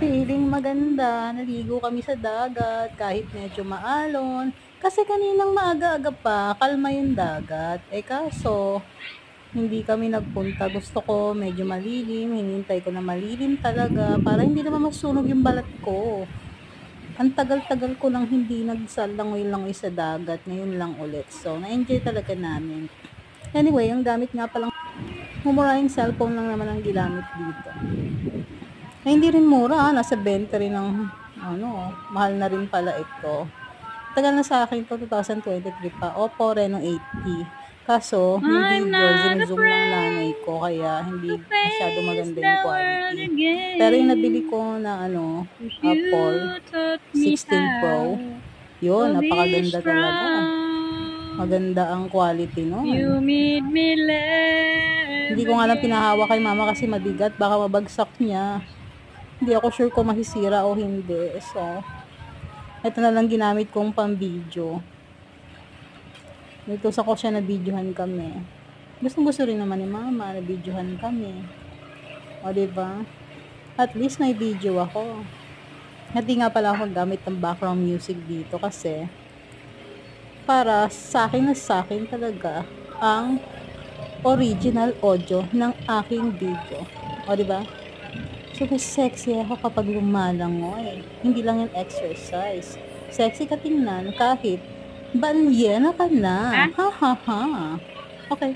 feeling maganda, naligo kami sa dagat kahit medyo maalon. Kasi kaninang maaga-aga pa, kalma yung dagat. Eh kaso, hindi kami nagpunta. Gusto ko medyo malilim, hinintay ko na malilim talaga para hindi naman masunog yung balat ko. Ang tagal-tagal ko nang hindi nagsalangoy-langoy sa dagat, ngayon lang ulit. So, na-enjoy talaga namin. Anyway, ang gamit nga palang mumurahing cellphone lang naman ang ginamit dito. Eh, hindi rin mura, nasa 20 rin ang mahal na rin pala ito. Tagal na sa akin to, 2023 pa. Oppo Reno 8T. Kaso, yung I'm video, not zoom ng nanay afraid ko, kaya hindi to masyado face maganda the yung world quality. Pero yung nabili again. ko na If Apple you taught me 16 Pro, how yun, to be napakaganda talaga. strong, Maganda ang quality you nun. made me live Hindi ko nga lang pinahawa kay again. mama kasi mabigat, baka mabagsak niya. Hindi ako sure kung mahisira o hindi. So, ito na lang ginamit kong pang-video. Dito sa ko siya na videohan kami. Gusto rin naman ni mama na videohan kami. O, diba? At least may video ako. Hindi nga pala ako gamit ng background music dito kasi para sa akin talaga ang original audio ng aking video. O, diba? Super sexy ako kapag lumalangoy. Hindi lang yung exercise. Sexy ka tingnan kahit balyena ka na. Ah? Ha ha ha. Okay.